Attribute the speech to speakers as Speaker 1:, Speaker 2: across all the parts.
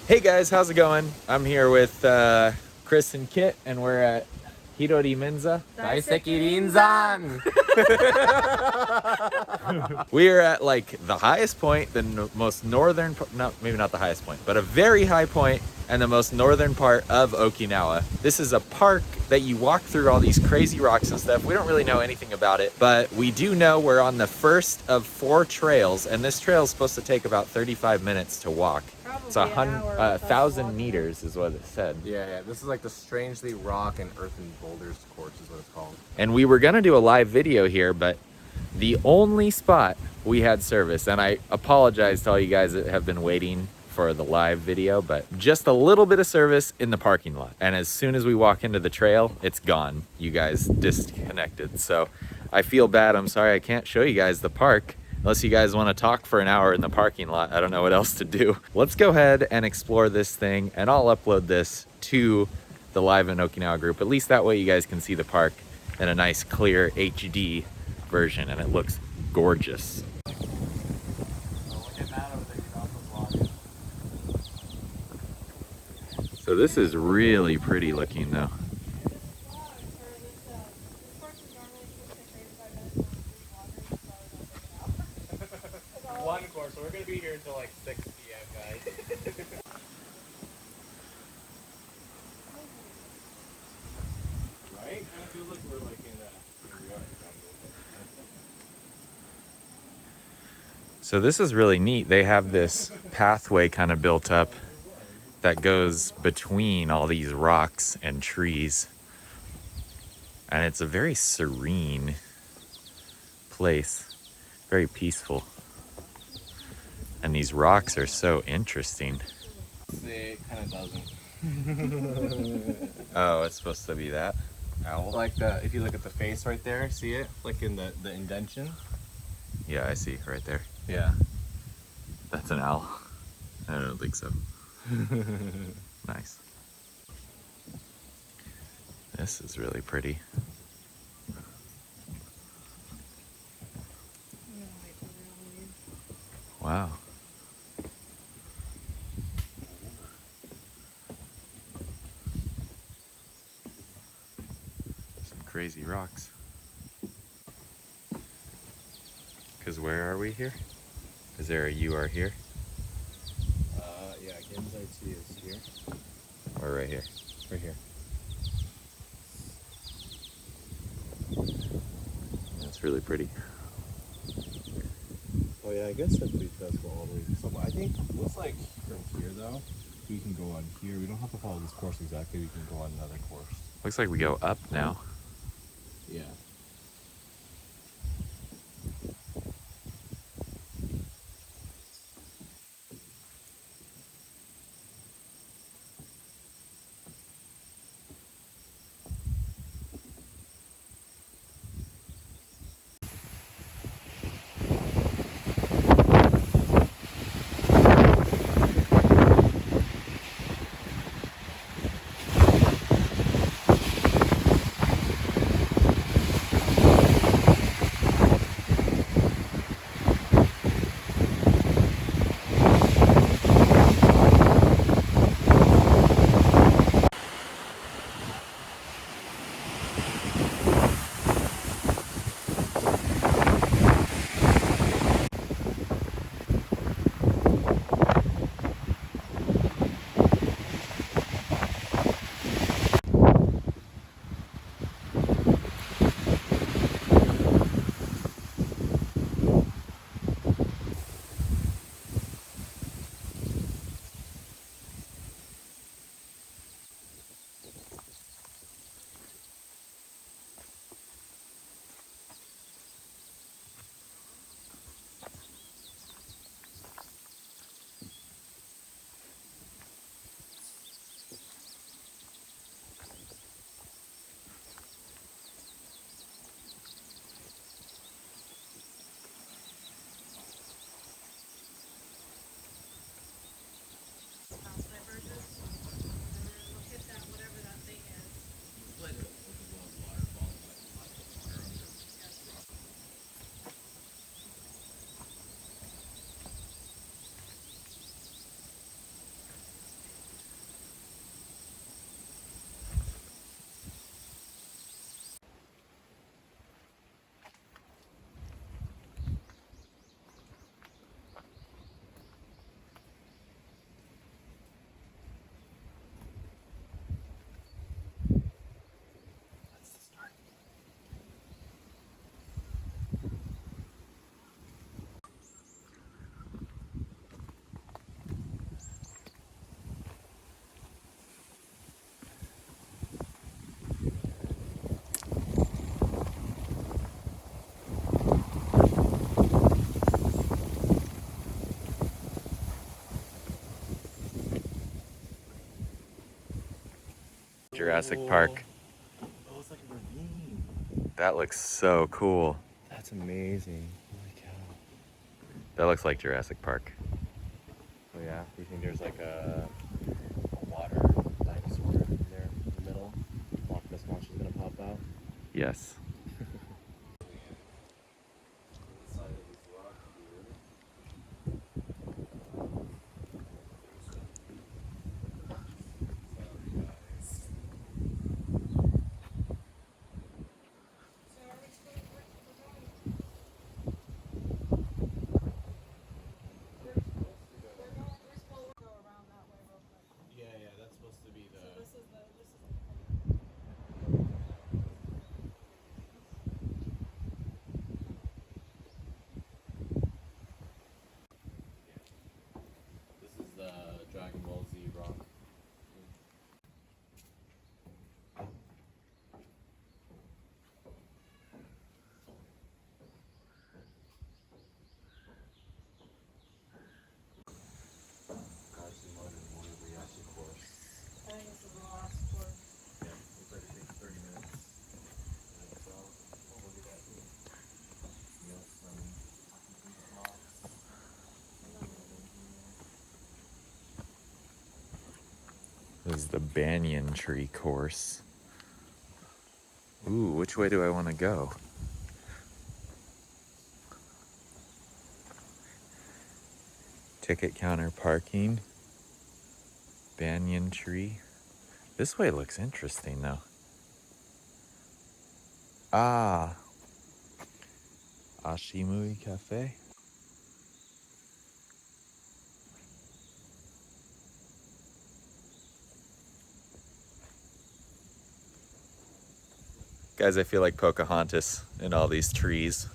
Speaker 1: Hey guys, how's it going? I'm here with Chris and Kit, and we're at Minza.
Speaker 2: Daisekirinzan!
Speaker 1: We are at like the highest point, the most northern, no, maybe not the highest point, but a very high point and the most northern part of Okinawa. This is a park that you walk through all these crazy rocks and stuff. We don't really know anything about it, but we do know we're on the first of 4 trails, and this trail is supposed to take about 35 minutes to walk.
Speaker 3: Probably
Speaker 1: It's 1,000 meters is what it said.
Speaker 2: Yeah, this is like the strangely rock and earthen boulders course is what it's called.
Speaker 1: And we were gonna do a live video here, but the only spot we had service, and I apologize to all you guys that have been waiting for the live video, but just a little bit of service in the parking lot. And as soon as we walk into the trail, it's gone. You guys disconnected. So I feel bad. I'm sorry I can't show you guys the park. Unless you guys want to talk for an hour in the parking lot, I don't know what else to do. Let's go ahead and explore this thing, and I'll upload this to the Live in Okinawa group. At least that way you guys can see the park in a nice clear HD version, and it looks gorgeous. So this is really pretty looking though.
Speaker 2: One course, so we're gonna be here until like 6 p.m. guys. Right? Kind of feels like we're like in New York.
Speaker 1: So this is really neat. They have this pathway kind of built up that goes between all these rocks and trees. And it's a very serene place, very peaceful. And these rocks are so interesting.
Speaker 2: It kind of doesn't.
Speaker 1: Oh, it's supposed to be that?
Speaker 2: Owl. Like the, if you look at the face right there, see it? Like in the indention?
Speaker 1: Yeah, I see right there.
Speaker 2: Yeah.
Speaker 1: That's an owl. I don't think so. Nice. This is really pretty. Wow. Some crazy rocks. Because where are we here? Is there a you are here?
Speaker 2: Yeah, Genzai is here.
Speaker 1: Or right here?
Speaker 2: Right here.
Speaker 1: That's really pretty.
Speaker 2: Oh yeah, I guess that leads us all the way. So I think looks like from here though, we can go on here. We don't have to follow this course exactly. We can go on another course.
Speaker 1: Looks like we go up now.
Speaker 2: Yeah.
Speaker 1: Jurassic Park.
Speaker 2: Oh, it's like a ravine.
Speaker 1: That looks so cool.
Speaker 2: That's amazing. Holy cow.
Speaker 1: That looks like Jurassic Park.
Speaker 2: Oh yeah, you think there's like a water dinosaur in there in the middle? Loch Ness Monster's gonna pop out.
Speaker 1: Yes.
Speaker 2: Yeah, that's supposed to be the. This is the Dragon Ball Z rock.
Speaker 3: I think this is the last course.
Speaker 2: Yeah, looks like it takes 30 minutes. So, oh, look at that. Yes,
Speaker 1: This is the banyan tree course. Ooh, which way do I want to go? Ticket counter parking. Banyan tree. This way looks interesting though. Ah. Ashimui Cafe. Guys, I feel like Pocahontas in all these trees.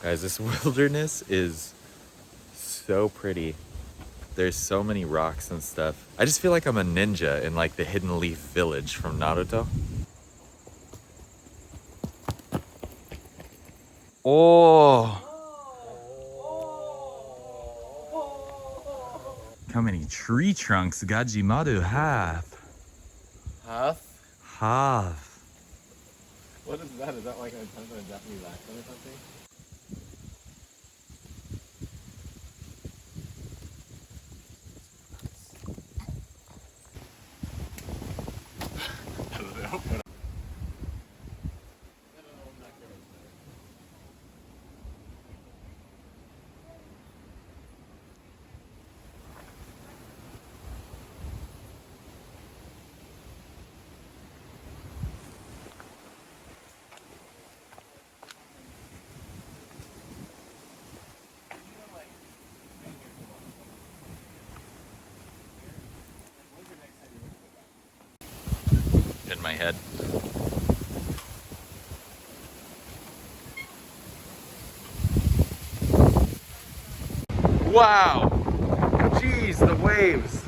Speaker 1: Guys, this wilderness is so pretty. There's so many rocks and stuff. I just feel like I'm a ninja in like the Hidden Leaf Village from Naruto. Oh! How many tree trunks Gajimaru have?
Speaker 2: Half?
Speaker 1: Have.
Speaker 2: What is that? Is that like a Japanese accent or something?
Speaker 1: In my head. Wow! Jeez, the waves.